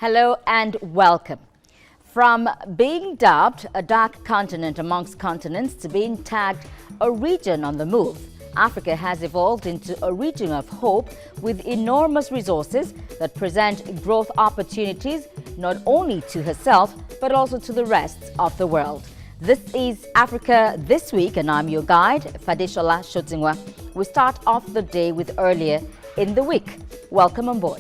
Hello and welcome. From being dubbed a dark continent amongst continents to being tagged a region on the move, Africa has evolved into a region of hope with enormous resources that present growth opportunities not only to herself but also to the rest of the world. This is Africa This Week and I'm your guide, Fadishola Shotingwa. We start off the day with earlier in the week. Welcome on board.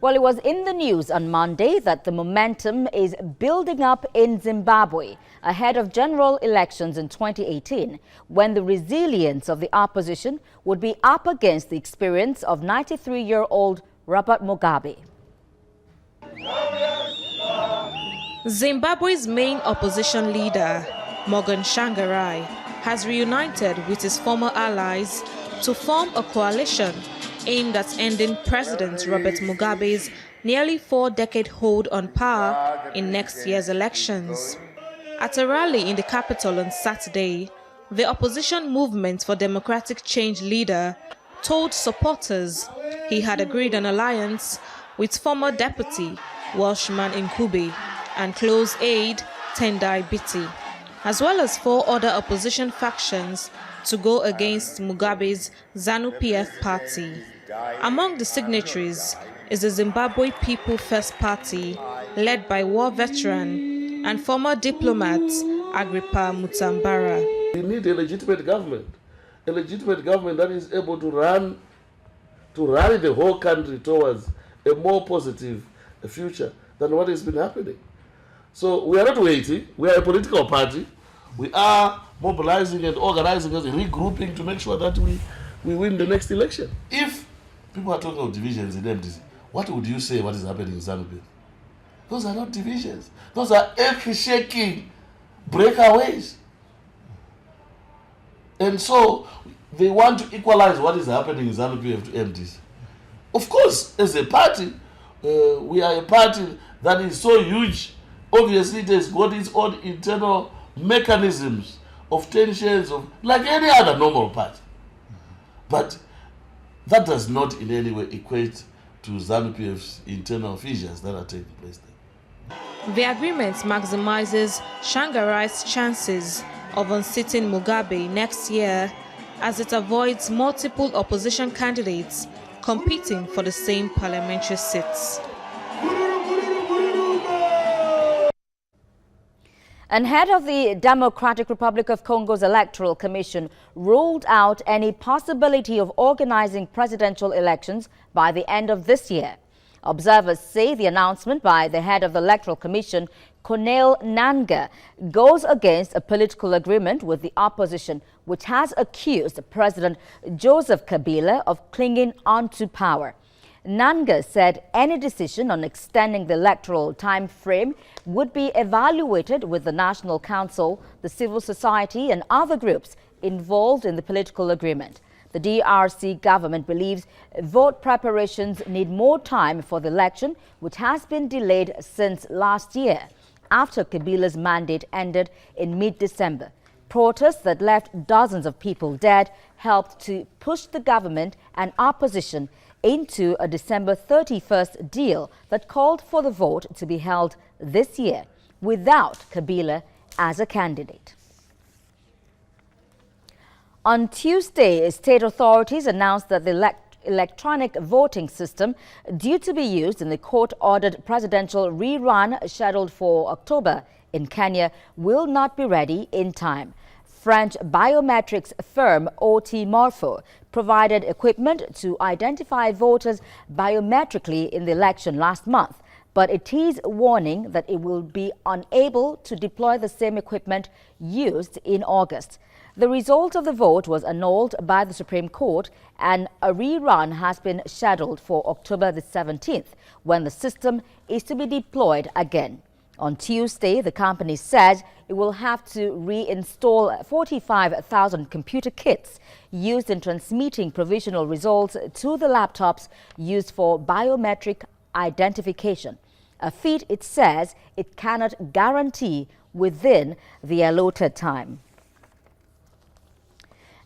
Well, it was in the news on Monday that the momentum is building up in Zimbabwe ahead of general elections in 2018, when the resilience of the opposition would be up against the experience of 93-year-old Robert Mugabe. Zimbabwe's main opposition leader, Morgan Tsvangirai, has reunited with his former allies to form a coalition aimed at ending President Robert Mugabe's nearly four-decade hold on power in next year's elections. At a rally in the capital on Saturday, the opposition Movement for Democratic Change leader told supporters he had agreed an alliance with former deputy Welshman Ncube and close aide Tendai Biti, as well as four other opposition factions to go against Mugabe's ZANU-PF party. Among the signatories is the Zimbabwe People First Party, led by war veteran and former diplomat Agrippa Mutambara. We need a legitimate government that is able to rally the whole country towards a more positive future than what has been happening. So we are not waiting. We are a political party. We are mobilizing and organizing and regrouping to make sure that we win the next election. If people are talking of divisions in MDC, what would you say what is happening in ZANU-PF? Those are not divisions. Those are earth-shaking breakaways. And so they want to equalize what is happening in ZANU-PF to MDC. Of course, as a party, we are a party that is so huge. Obviously, it has got its own internal mechanisms of tensions, like any other normal party. But that does not in any way equate to ZANU-PF's internal fissures that are taking place there. The agreement maximizes Tsvangirai's chances of unseating Mugabe next year as it avoids multiple opposition candidates competing for the same parliamentary seats. And head of the Democratic Republic of Congo's Electoral Commission ruled out any possibility of organizing presidential elections by the end of this year. Observers say the announcement by the head of the Electoral Commission, Corneille Nangaa, goes against a political agreement with the opposition, which has accused President Joseph Kabila of clinging onto power. Nangaa said any decision on extending the electoral time frame would be evaluated with the National Council, the civil society and other groups involved in the political agreement. The DRC government believes vote preparations need more time for the election, which has been delayed since last year, after Kabila's mandate ended in mid-December. Protests that left dozens of people dead helped to push the government and opposition into a December 31st deal that called for the vote to be held this year without Kabila as a candidate. On Tuesday, state authorities announced that the electronic voting system due to be used in the court-ordered presidential rerun scheduled for October in Kenya will not be ready in time. French biometrics firm OT Morpho provided equipment to identify voters biometrically in the election last month, but it is warning that it will be unable to deploy the same equipment used in August. The result of the vote was annulled by the Supreme Court, and a rerun has been scheduled for October the 17th, when the system is to be deployed again. On Tuesday, the company said it will have to reinstall 45,000 computer kits used in transmitting provisional results to the laptops used for biometric identification, a feat it says it cannot guarantee within the allotted time.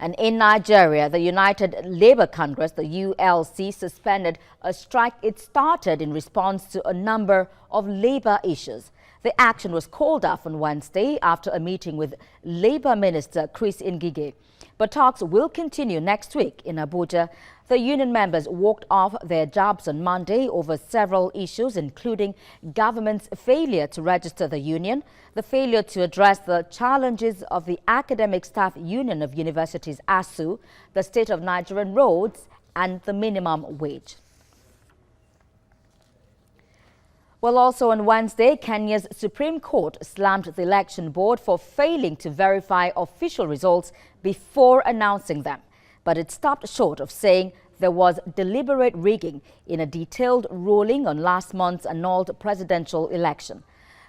And in Nigeria, the United Labour Congress, the ULC, suspended a strike it started in response to a number of labour issues. The action was called off on Wednesday after a meeting with Labour Minister Chris Ngige. But talks will continue next week in Abuja. The union members walked off their jobs on Monday over several issues, including government's failure to register the union, the failure to address the challenges of the Academic Staff Union of Universities, ASU, the state of Nigerian roads, and the minimum wage. Well, also on Wednesday, Kenya's Supreme Court slammed the election board for failing to verify official results before announcing them. But it stopped short of saying there was deliberate rigging in a detailed ruling on last month's annulled presidential election.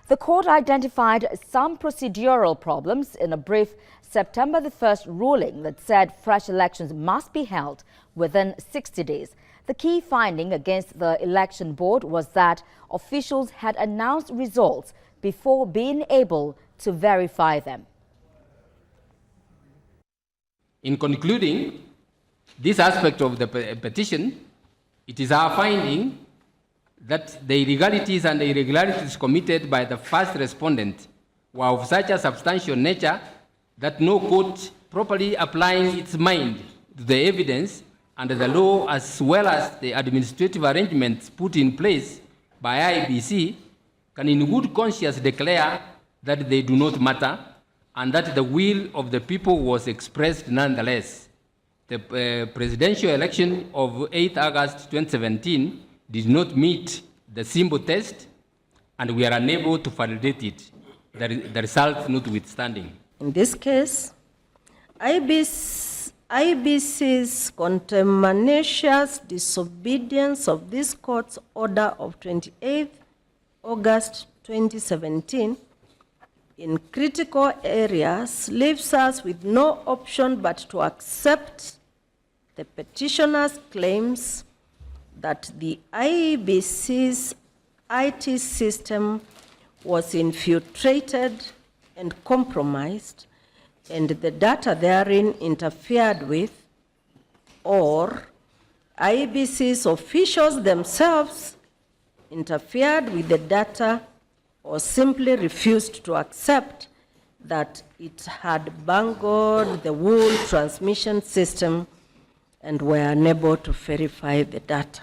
The court identified some procedural problems in a brief September the 1st ruling that said fresh elections must be held within 60 days. The key finding against the election board was that officials had announced results before being able to verify them. In concluding this aspect of the petition, it is our finding that the illegalities and irregularities committed by the first respondent were of such a substantial nature that no court properly applying its mind to the evidence and the law as well as the administrative arrangements put in place by IEBC can in good conscience declare that they do not matter and that the will of the people was expressed nonetheless. The presidential election of 8 August 2017 did not meet the symbol test and we are unable to validate it, the result notwithstanding. In this case, IEBC's contumacious disobedience of this court's order of 28 August 2017 in critical areas leaves us with no option but to accept the petitioner's claims that the IEBC's IT system was infiltrated and compromised and the data therein interfered with, or IEBC's officials themselves interfered with the data or simply refused to accept that it had bungled the whole transmission system and were unable to verify the data.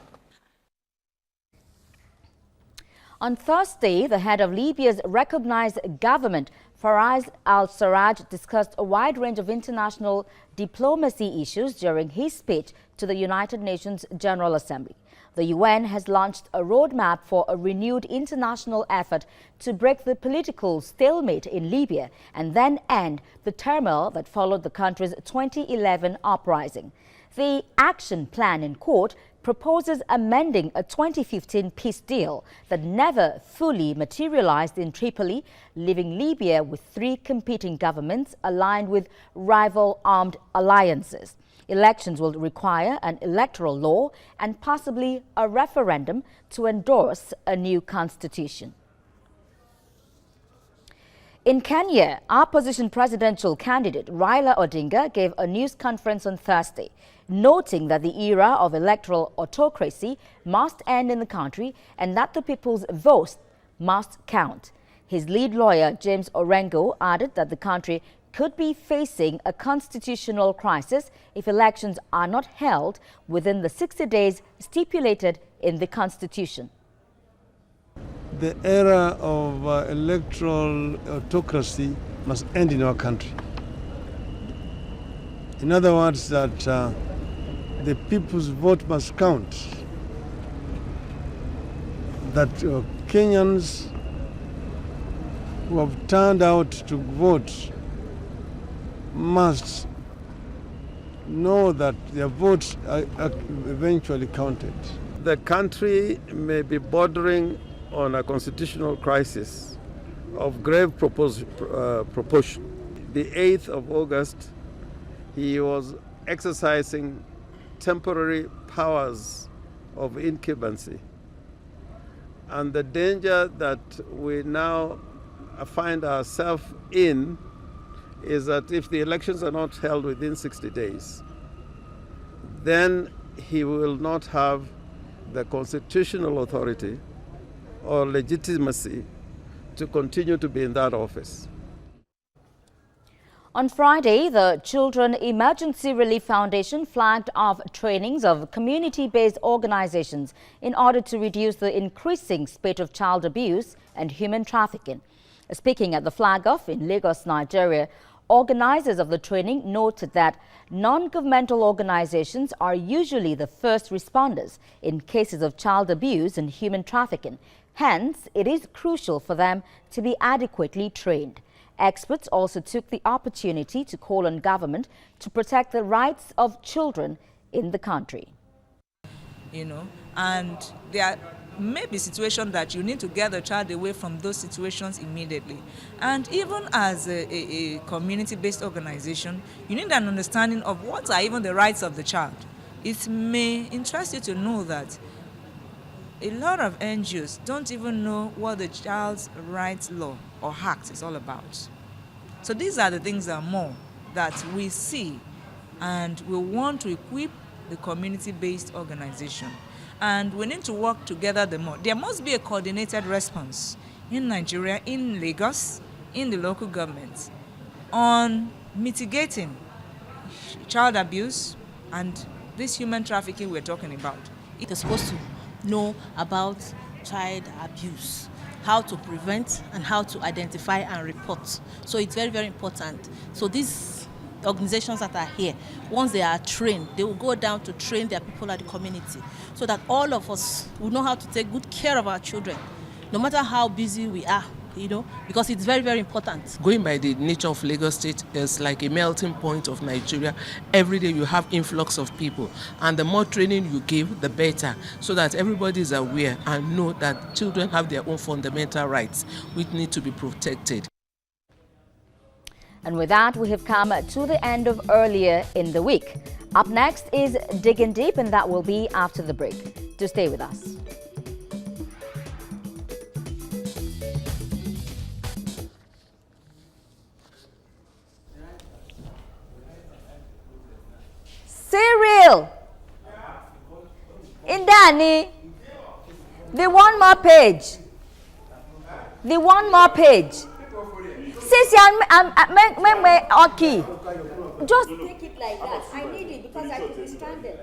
On Thursday, the head of Libya's recognized government, Fayez al-Sarraj, discussed a wide range of international diplomacy issues during his speech to the United Nations General Assembly. The UN has launched a roadmap for a renewed international effort to break the political stalemate in Libya and then end the turmoil that followed the country's 2011 uprising. The action plan in court proposes amending a 2015 peace deal that never fully materialized in Tripoli, leaving Libya with 3 competing governments aligned with rival armed alliances. Elections will require an electoral law and possibly a referendum to endorse a new constitution. In Kenya, opposition presidential candidate Raila Odinga gave a news conference on Thursday, noting that the era of electoral autocracy must end in the country and that the people's votes must count. His lead lawyer, James Orengo, added that the country could be facing a constitutional crisis if elections are not held within the 60 days stipulated in the Constitution. The era of electoral autocracy must end in our country. In other words, that the people's vote must count. That Kenyans who have turned out to vote must know that their votes are eventually counted. The country may be bordering on a constitutional crisis of grave proportion. The 8th of August, he was exercising temporary powers of incumbency. And the danger that we now find ourselves in is that if the elections are not held within 60 days, then he will not have the constitutional authority or legitimacy to continue to be in that office. On Friday, the Children Emergency Relief Foundation flagged off trainings of community-based organizations in order to reduce the increasing spate of child abuse and human trafficking. Speaking at the flag-off in Lagos, Nigeria, organizers of the training noted that non-governmental organizations are usually the first responders in cases of child abuse and human trafficking. Hence, it is crucial for them to be adequately trained. Experts also took the opportunity to call on government to protect the rights of children in the country. And there may be situations that you need to get the child away from those situations immediately. And even as a community-based organization, you need an understanding of what are even the rights of the child. It may interest you to know that a lot of NGOs don't even know what the Child's Rights Law or Act is all about. So these are the things and more that we see, and we want to equip the community-based organization. And we need to work together the more. There must be a coordinated response in Nigeria, in Lagos, in the local governments on mitigating child abuse and this human trafficking we're talking about. They're supposed to know about child abuse, how to prevent and how to identify and report. So it's very, very important. So these organizations that are here, once they are trained, they will go down to train their people at the community so that all of us will know how to take good care of our children, no matter how busy we are, because it's very, very important. Going by the nature of Lagos State, is like a melting point of Nigeria. Every day you have influx of people, and the more training you give, the better, so that everybody is aware and know that children have their own fundamental rights, which need to be protected. And with that, we have come to the end of Earlier in the Week. Up next is Digging Deep, and that will be after the break. Do stay with us. Cyril! Indani! The one more page. The one more page. Sis, okay. Just take it like that. I need it because I could be stranded.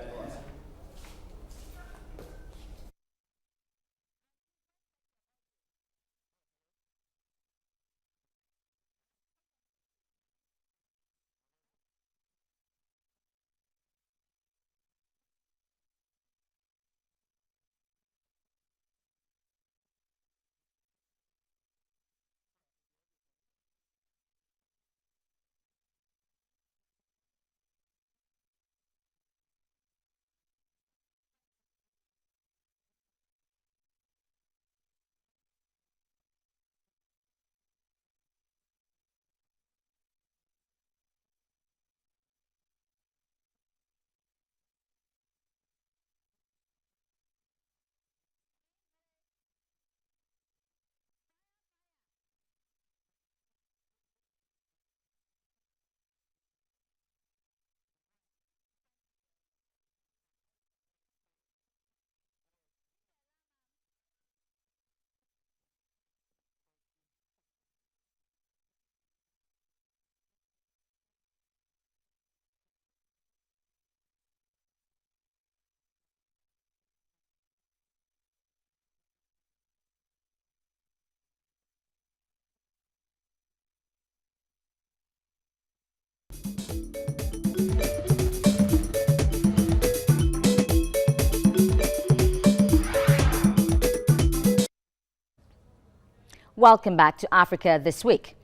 Welcome back to Africa This Week.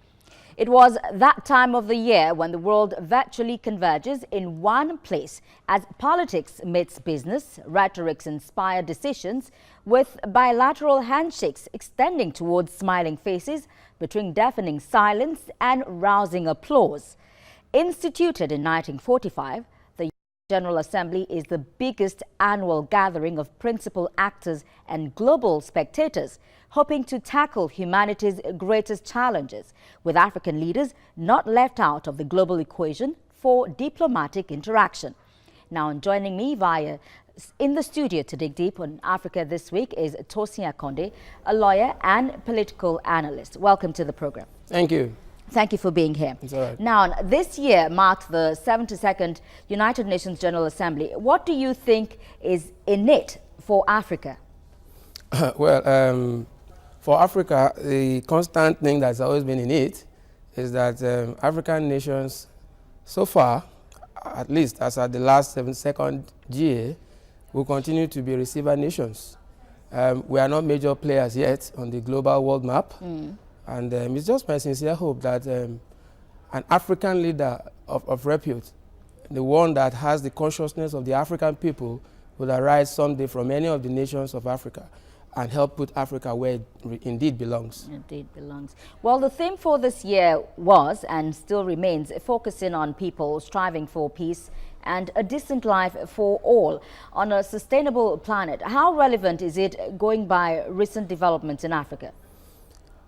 It was that time of the year when the world virtually converges in one place as politics meets business, rhetorics inspire decisions, with bilateral handshakes extending towards smiling faces between deafening silence and rousing applause. Instituted in 1945, General Assembly is the biggest annual gathering of principal actors and global spectators, hoping to tackle humanity's greatest challenges, with African leaders not left out of the global equation for diplomatic interaction. Now, joining me in the studio to dig deep on Africa this week is Tosin Akonde, a lawyer and political analyst. Welcome to the program. Thank you. Thank you for being here. It's all right. Now, this year marked the 72nd United Nations General Assembly. What do you think is in it for Africa? Well, for Africa, the constant thing that's always been in it is that African nations, so far, at least as at the last 72nd GA, will continue to be receiver nations. We are not major players yet on the global world map. And it's just my sincere hope that an African leader of repute, the one that has the consciousness of the African people, will arise someday from any of the nations of Africa and help put Africa where it indeed belongs. Indeed belongs. Well, the theme for this year was and still remains focusing on people striving for peace and a decent life for all on a sustainable planet. How relevant is it going by recent developments in Africa?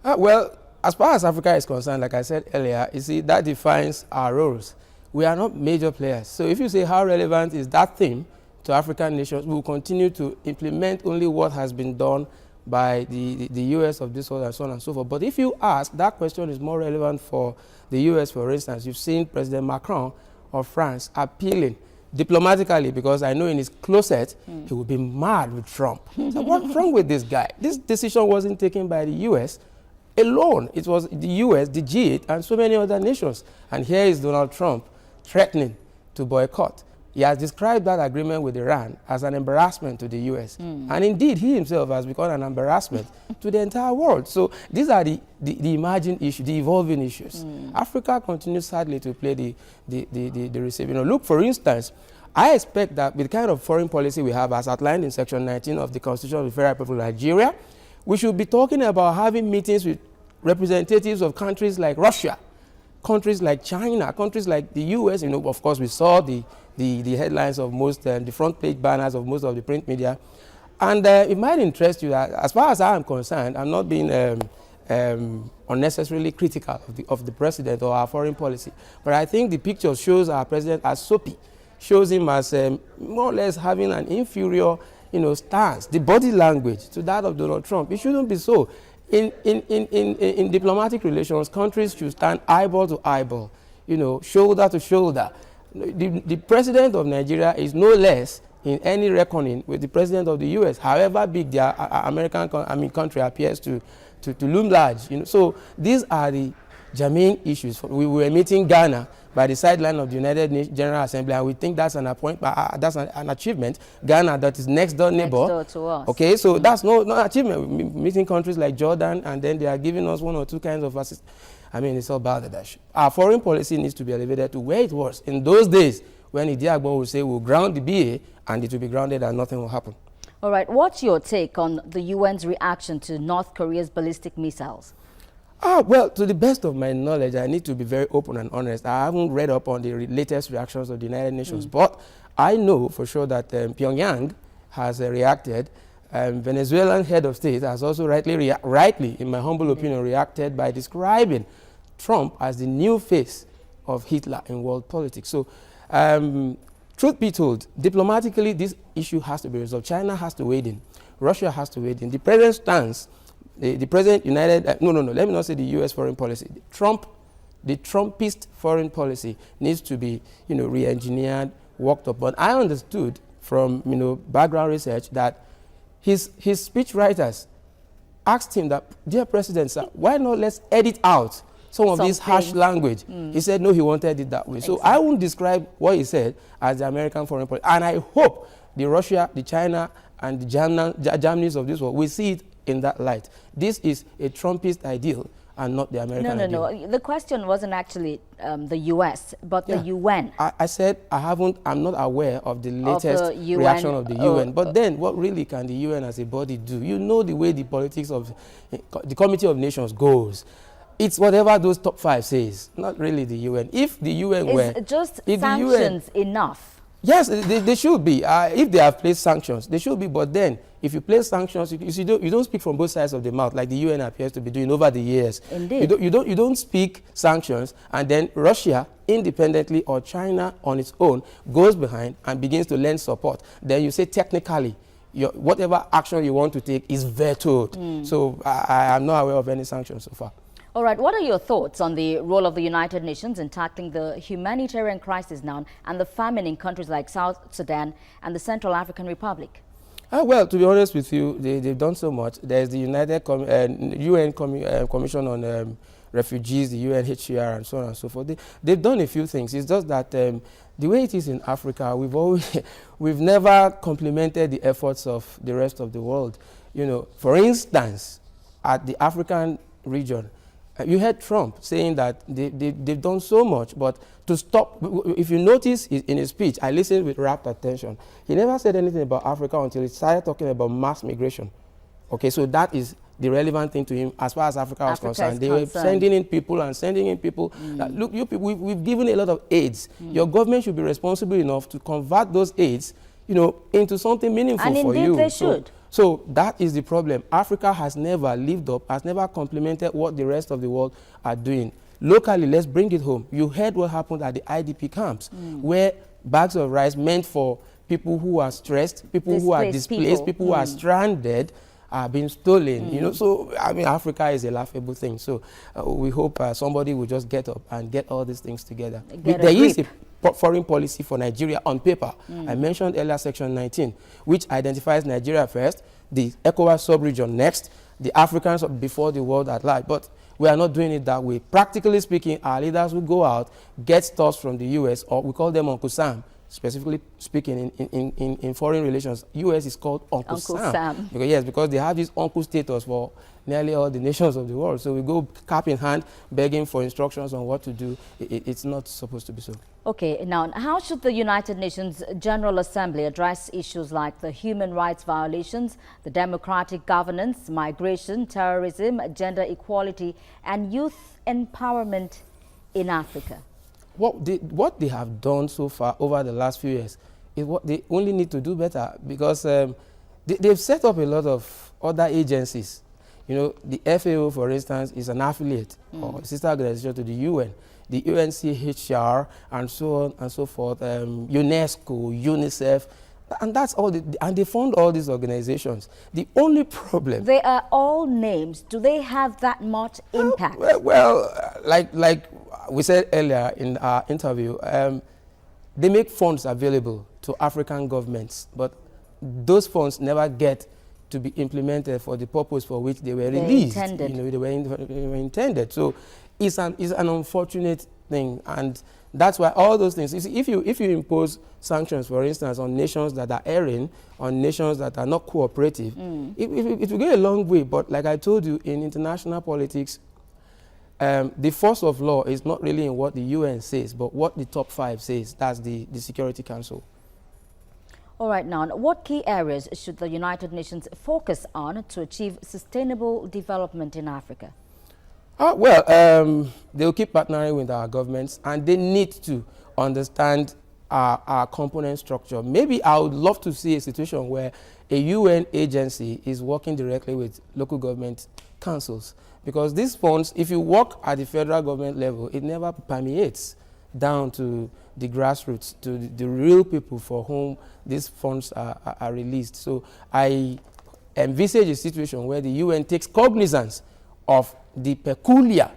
Well, as far as Africa is concerned, like I said earlier, you see, that defines our roles. We are not major players. So if you say how relevant is that theme to African nations, we will continue to implement only what has been done by the US of this world and so on and so forth. But if you ask, that question is more relevant for the US, for instance. You've seen President Macron of France appealing diplomatically, because I know in his closet he would be mad with Trump. So what's wrong with this guy? This decision wasn't taken by the US alone. It was the US, the G8, and so many other nations. And here is Donald Trump threatening to boycott. He has described that agreement with Iran as an embarrassment to the US. And indeed, he himself has become an embarrassment to the entire world. So these are the emerging issues, the evolving issues. Africa continues sadly to play the receiver. You know, look, for instance, I expect that with the kind of foreign policy we have as outlined in Section 19 of the Constitution of the Federal Republic of Nigeria, we should be talking about having meetings with representatives of countries like Russia, countries like China, countries like the US. You know, of course, we saw the headlines of most, the front page banners of most of the print media. And it might interest you that, as far as I am concerned, I'm not being unnecessarily critical of the president or our foreign policy. But I think the picture shows our president as soapy, shows him as more or less having an inferior stance, the body language to that of Donald Trump. It shouldn't be so. In diplomatic relations, countries should stand eyeball to eyeball, shoulder to shoulder. The president of Nigeria is no less in any reckoning with the president of the US, however big their country appears to loom large. So these are the germane issues. We were meeting Ghana by the sideline of the United Nations General Assembly, and we think that's an achievement. Ghana, that is next door neighbor. Next door to us. Okay, so that's no achievement. We're meeting countries like Jordan, and then they are giving us one or two kinds of assistance. I mean, it's all Bangladesh. Our foreign policy needs to be elevated to where it was in those days when Idi Agbon would say we'll ground the BA, and it will be grounded and nothing will happen. All right, what's your take on the UN's reaction to North Korea's ballistic missiles? Well, to the best of my knowledge, I need to be very open and honest. I haven't read up on the latest reactions of the United Nations, but I know for sure that Pyongyang has reacted. Venezuelan head of state has also rightly, in my humble opinion, reacted by describing Trump as the new face of Hitler in world politics. So, truth be told, diplomatically, this issue has to be resolved. China has to wade in. Russia has to wade in. The present stance, the present United, let me not say the US foreign policy. The Trumpist foreign policy needs to be, re-engineered, worked upon. I understood from, background research that his speech writers asked him that, dear President, sir, why not let's edit out some of this harsh language? He said, no, he wanted it that way. Exactly. So I won't describe what he said as the American foreign policy. And I hope the Russia, the China, and the Germanys of this world will see it in that light. This is a Trumpist ideal and not the American ideal. No. The question wasn't actually the US, but the UN. I said I'm not aware of the latest reaction of the UN. But then what really can the UN as a body do? You know the way the politics of the Committee of Nations goes. It's whatever those top five says, not really the UN. If the UN were... Is just sanctions enough? Yes, they should be. If they have placed sanctions, they should be. But then, if you place sanctions, you don't speak from both sides of the mouth like the UN appears to be doing over the years. Indeed. You don't speak sanctions, and then Russia independently or China on its own goes behind and begins to lend support. Then you say technically, whatever action you want to take is vetoed. So I am not aware of any sanctions so far. All right, what are your thoughts on the role of the United Nations in tackling the humanitarian crisis now and the famine in countries like South Sudan and the Central African Republic? Well, to be honest with you, they've done so much. There's the UN Commission on Refugees, the UNHCR, and so on and so forth. They've done a few things. It's just that the way it is in Africa, we've never complimented the efforts of the rest of the world. You know, for instance, at the African region, you heard Trump saying that they've done so much, but to stop, if you notice in his speech, I listened with rapt attention. He never said anything about Africa until he started talking about mass migration. Okay, so that is the relevant thing to him as far as Africa was concerned. They were sending in people and sending in people. Look, you people, we've given a lot of aids. Your government should be responsible enough to convert those aids, you know, into something meaningful for you. And indeed they should. So that is the problem. Africa has never lived up, has never complemented what the rest of the world are doing. Locally, let's bring it home. You heard what happened at the IDP camps, where bags of rice meant for people who are stressed, people who are displaced, people who are stranded, are being stolen. You know, so I mean, Africa is a laughable thing. So we hope somebody will just get up and get all these things together. There is a foreign policy for Nigeria on paper. I mentioned earlier section 19, which identifies Nigeria first, the ECOWAS sub-region next, the Africans before the world at large. But we are not doing it that way. Practically speaking, our leaders will go out, get stuff from the US, or we call them Uncle Sam. Specifically speaking, in foreign relations, US is called Uncle Sam. Because they have this uncle status for nearly all the nations of the world. So we go cap in hand, begging for instructions on what to do. It's not supposed to be so. Okay, now how should the United Nations General Assembly address issues like the human rights violations, the democratic governance, migration, terrorism, gender equality, and youth empowerment in Africa? What they have done so far over the last few years is what they only need to do better, because they've set up a lot of other agencies. You know, the FAO, for instance, is an affiliate or sister organization to the UN, the UNCHR, and so on and so forth, UNESCO, UNICEF, and that's all. And they fund all these organizations. The only problem... They are all names. Do they have that much impact? Like we said earlier in our interview, they make funds available to African governments, but those funds never get to be implemented for the purpose for which they were released. Intended. You know, they were intended. So it's an unfortunate thing, and that's why all those things. You see, if you impose sanctions, for instance, on nations that are erring, on nations that are not cooperative, it will go a long way. But like I told you, in international politics, the force of law is not really in what the UN says, but what the top 5 says. That's the Security Council. All right, now, what key areas should the United Nations focus on to achieve sustainable development in Africa? They'll keep partnering with our governments, and they need to understand our component structure. Maybe I would love to see a situation where a UN agency is working directly with local government councils, because these funds, if you work at the federal government level, it never permeates down to the grassroots, to the real people for whom these funds are released. So I envisage a situation where the UN takes cognizance of the peculiar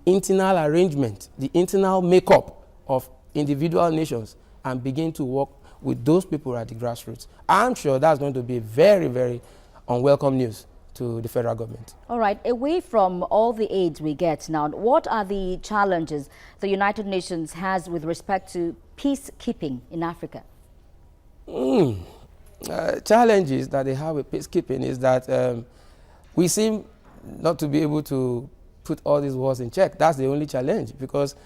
internal arrangement, the internal makeup of individual nations, and begin to work with those people at the grassroots. I'm sure that's going to be very, very unwelcome news to the federal government. All right, away from all the aids we get now, what are the challenges the United Nations has with respect to peacekeeping in Africa? Challenges that they have with peacekeeping is that we seem not to be able to put all these wars in check. That's the only challenge, because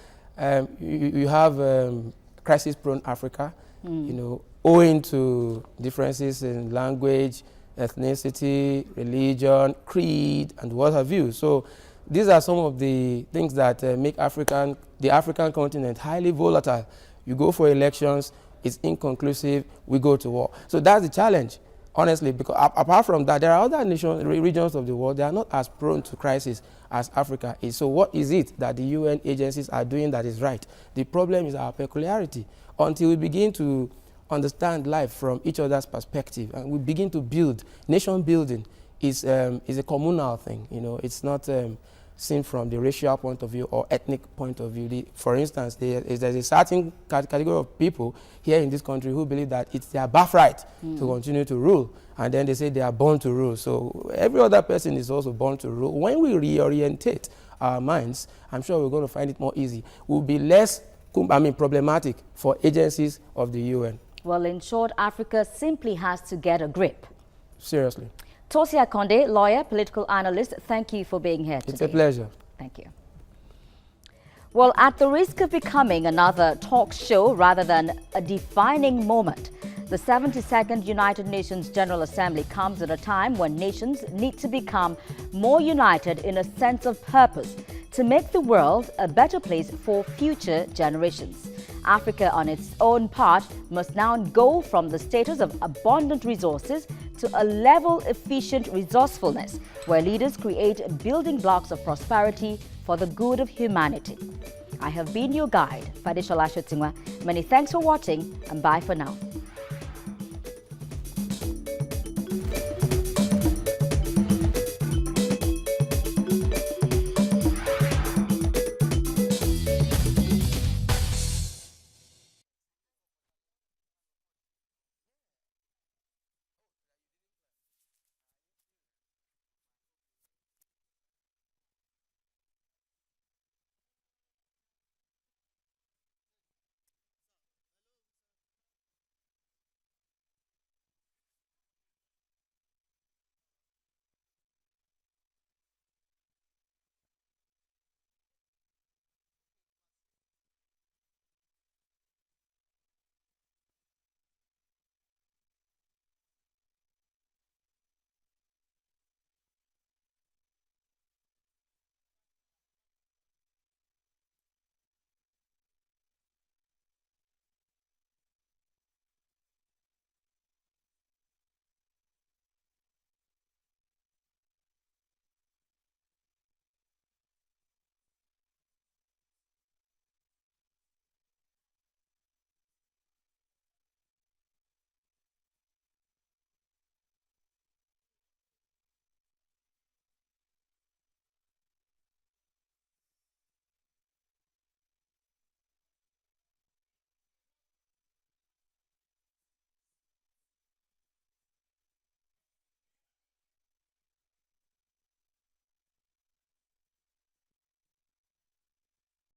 you have crisis-prone Africa, you know, owing to differences in language, ethnicity, religion, creed, and what have you. So these are some of the things that make the African continent highly volatile. You go for elections, it's inconclusive, we go to war. So that's the challenge, honestly, because apart from that, there are other regions of the world that are not as prone to crisis as Africa is. So what is it that the UN agencies are doing that is right? The problem is our peculiarity. Until we begin to understand life from each other's perspective and we begin to build, nation building is a communal thing. You know, it's not seen from the racial point of view or ethnic point of view. For instance, there's a certain category of people here in this country who believe that it's their birthright to continue to rule, and then they say they are born to rule. So every other person is also born to rule. When we reorientate our minds, I'm sure we're going to find it more easy. We'll be less problematic for agencies of the UN. Well, in short, Africa simply has to get a grip. Seriously. Tosia Konde, lawyer, political analyst, thank you for being here today. It's a pleasure. Thank you. Well, at the risk of becoming another talk show rather than a defining moment, the 72nd United Nations General Assembly comes at a time when nations need to become more united in a sense of purpose to make the world a better place for future generations. Africa, on its own part, must now go from the status of abundant resources to a level efficient resourcefulness, where leaders create building blocks of prosperity for the good of humanity. I have been your guide, Fadisha Lashotingwa. Many thanks for watching, and bye for now.